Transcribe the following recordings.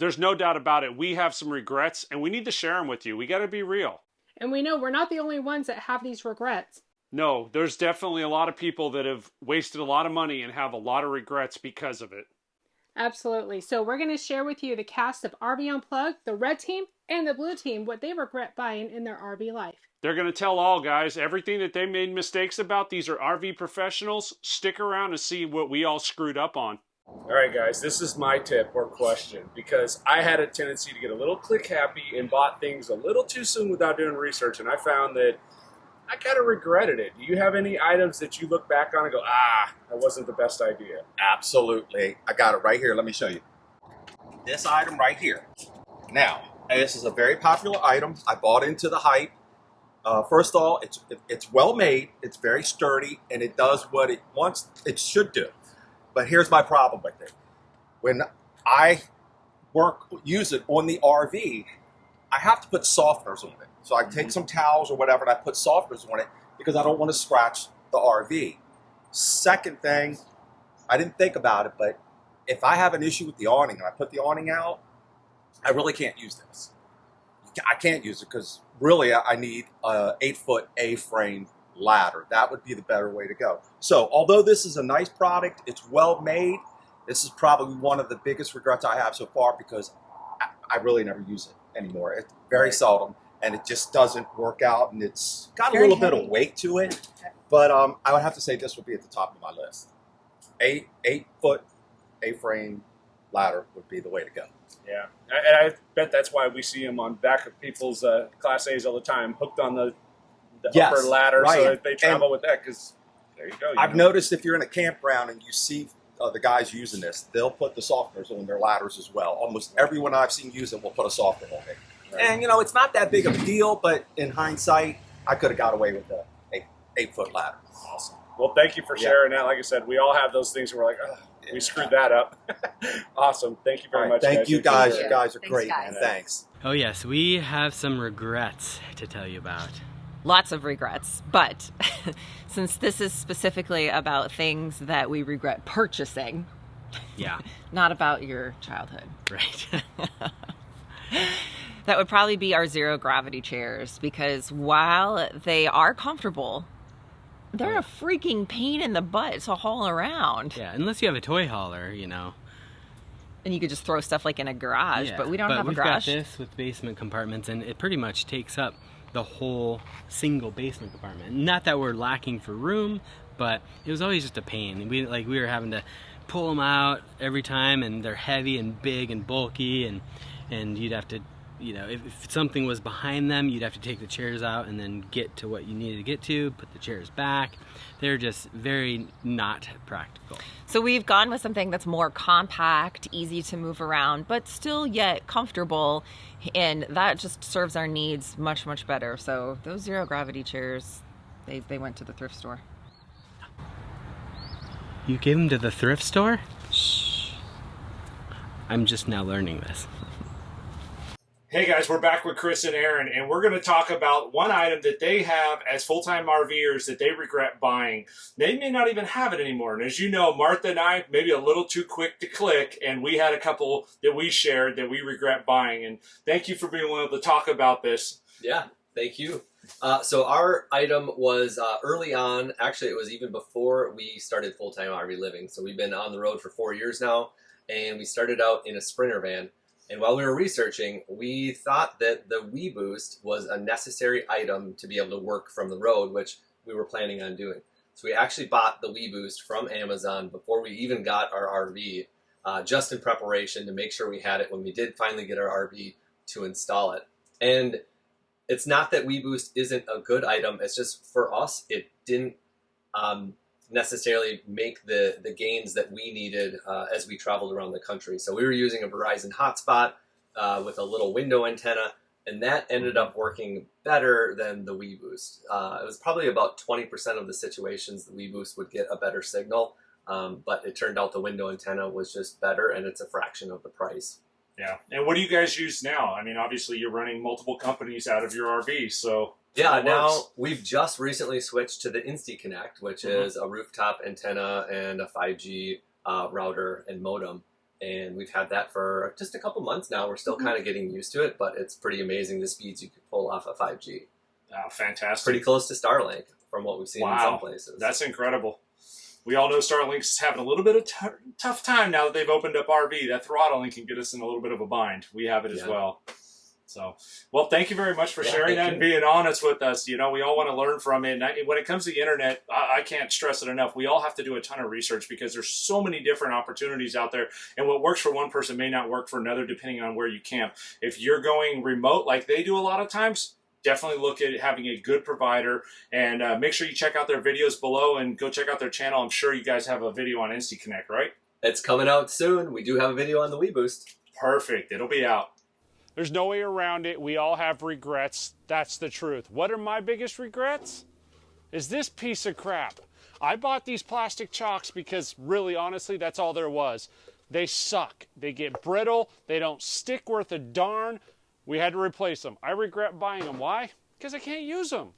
there's no doubt about it. We have some regrets, and we need to share them with you. We got to be real. And we know we're not the only ones that have these regrets. No, there's definitely a lot of people that have wasted a lot of money and have a lot of regrets because of it. Absolutely. So we're going to share with you the cast of RV Unplugged, the red team, and the blue team, what they regret buying in their RV life. They're going to tell all, guys, everything that they made mistakes about. These are RV professionals. Stick around and see what we all screwed up on. All right, guys, this is my tip or question, because I had a tendency to get a little click happy and bought things a little too soon without doing research, and I found that I kind of regretted it. Do you have any items that you look back on and go, that wasn't the best idea? Absolutely. I got it right here. Let me show you. This item right here. Now, this is a very popular item. I bought into the hype. First of all, it's well made. It's very sturdy, and it does what it wants. It should do. But here's my problem with it. When I use it on the RV, I have to put softeners on it. So I take some towels or whatever, and I put softeners on it because I don't want to scratch the RV. Second thing, I didn't think about it, but if I have an issue with the awning and I put the awning out, I really can't use this. I can't use it because really I need a 8-foot A-frame ladder. That would be the better way to go. So although this is a nice product, it's well made, this is probably one of the biggest regrets I have so far because I really never use it anymore. It's very seldom, and it just doesn't work out, and it's got a little bit of weight to it. But I would have to say this would be at the top of my list. 8-foot A-frame ladder would be the way to go. Yeah, and I bet that's why we see them on back of people's Class A's all the time, hooked on the upper ladder, so that they travel with that, because there you go. I've noticed if you're in a campground and you see the guys using this, they'll put the softeners on their ladders as well. Almost everyone I've seen use it will put a softener on it. Right. And, it's not that big of a deal, but in hindsight, I could have got away with a 8-foot ladder. Awesome. Well, thank you for sharing that. Like I said, we all have those things where we're like, we screwed that up. Awesome. Thank you very much, Thank guys. you, guys. You guys are great, man. Thanks. Oh, yes. We have some regrets to tell you about. Lots of regrets, but since this is specifically about things that we regret purchasing, not about your childhood, right? That would probably be our zero gravity chairs, because while they are comfortable, they're a freaking pain in the butt to haul around. Yeah, unless you have a toy hauler, And you could just throw stuff like in a garage, but we don't have a We've garage. got this with basement compartments, and it pretty much takes up the whole single basement compartment. Not that we're lacking for room, but it was always just a pain. We were having to pull them out every time, and they're heavy and big and bulky, and you'd have to, if something was behind them, you'd have to take the chairs out and then get to what you needed to get to, put the chairs back. They're just very not practical. So we've gone with something that's more compact, easy to move around, but still yet comfortable, and that just serves our needs much, much better. So those zero gravity chairs, they went to the thrift store. You gave them to the thrift store? Shh. I'm just now learning this. Hey guys, we're back with Chris and Aaron, and we're going to talk about one item that they have as full-time RVers that they regret buying. They may not even have it anymore. And as you know, Martha and I, maybe a little too quick to click, and we had a couple that we shared that we regret buying. And thank you for being willing to talk about this. Yeah, thank you. So our item was early on. Actually, it was even before we started full-time RV living. So we've been on the road for 4 years now, and we started out in a Sprinter van. And while we were researching, we thought that the WeBoost was a necessary item to be able to work from the road, which we were planning on doing. So we actually bought the WeBoost from Amazon before we even got our RV, just in preparation to make sure we had it when we did finally get our RV to install it. And it's not that WeBoost isn't a good item, it's just for us, it didn't necessarily make the gains that we needed as we traveled around the country. So we were using a Verizon hotspot with a little window antenna, and that ended up working better than the WeBoost. It was probably about 20% of the situations the WeBoost would get a better signal, but it turned out the window antenna was just better, and it's a fraction of the price. Yeah. And what do you guys use now? I mean, obviously you're running multiple companies out of your RV, so... Yeah, now we've just recently switched to the InstiConnect, which is a rooftop antenna and a 5G router and modem. and we've had that for just a couple months now. We're still kind of getting used to it, but it's pretty amazing the speeds you could pull off of 5G. Oh, fantastic. Pretty close to Starlink from what we've seen in some places. That's incredible. We all know Starlink's having a little bit of tough time now that they've opened up RV. That throttling can get us in a little bit of a bind. We have it as well. So, well, thank you very much for sharing that and being honest with us. You know, we all want to learn from it. And when it comes to the internet, I can't stress it enough. We all have to do a ton of research because there's so many different opportunities out there. And what works for one person may not work for another depending on where you camp. If you're going remote like they do a lot of times, definitely look at having a good provider, and make sure you check out their videos below and go check out their channel. I'm sure you guys have a video on InstaConnect, right? It's coming out soon. We do have a video on the WeBoost. Perfect. It'll be out. There's no way around it. We all have regrets. That's the truth. What are my biggest regrets? Is this piece of crap. I bought these plastic chocks because really, honestly, that's all there was. They suck. They get brittle. They don't stick worth a darn. We had to replace them. I regret buying them. Why? Because I can't use them.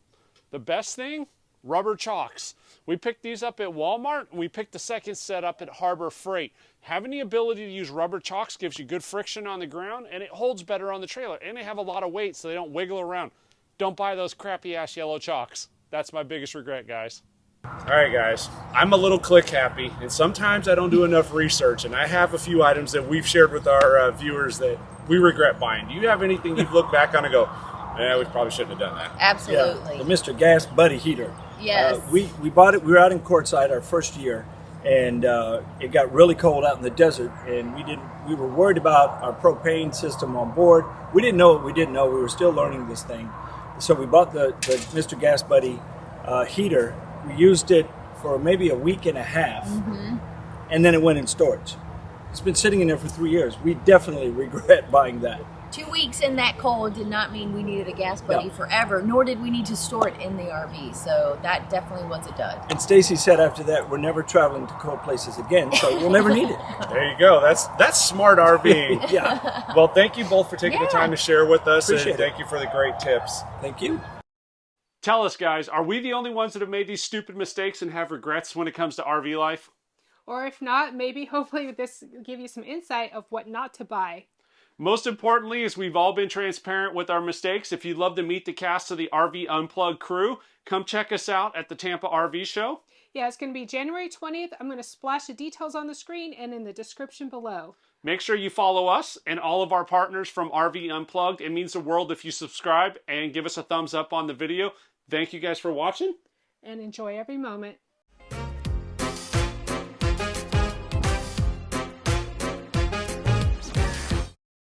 The best thing? Rubber chocks. We picked these up at Walmart, and we picked the second set up at Harbor Freight. Having the ability to use rubber chocks gives you good friction on the ground, and it holds better on the trailer. And they have a lot of weight, so they don't wiggle around. Don't buy those crappy-ass yellow chocks. That's my biggest regret, guys. All right, guys. I'm a little click happy, and sometimes I don't do enough research, and I have a few items that we've shared with our viewers that we regret buying. Do you have anything you've looked back on and go, yeah, we probably shouldn't have done that? Absolutely. Yeah, the Mr. Gas Buddy heater. Yes. We bought it. We were out in Quartzsite our first year, and it got really cold out in the desert, and we were worried about our propane system on board. We didn't know what we didn't know. We were still learning this thing. So we bought the Mr. Gas Buddy heater. We used it for maybe a week and a half, and then it went in storage. It's been sitting in there for 3 years. We definitely regret buying that. 2 weeks in that cold did not mean we needed a gas buddy forever, nor did we need to store it in the RV. So that definitely was a dud. And Stacy said after that, we're never traveling to cold places again, so we'll never need it. There you go. That's smart RVing. Yeah. Well, thank you both for taking the time to share with us, Appreciate and thank you for the great tips. Thank you. Tell us, guys, are we the only ones that have made these stupid mistakes and have regrets when it comes to RV life? Or if not, maybe hopefully this will give you some insight of what not to buy. Most importantly, is we've all been transparent with our mistakes. If you'd love to meet the cast of the RV Unplugged crew, come check us out at the Tampa RV Show. Yeah, it's going to be January 20th. I'm going to splash the details on the screen and in the description below. Make sure you follow us and all of our partners from RV Unplugged. It means the world if you subscribe and give us a thumbs up on the video. Thank you guys for watching. And enjoy every moment.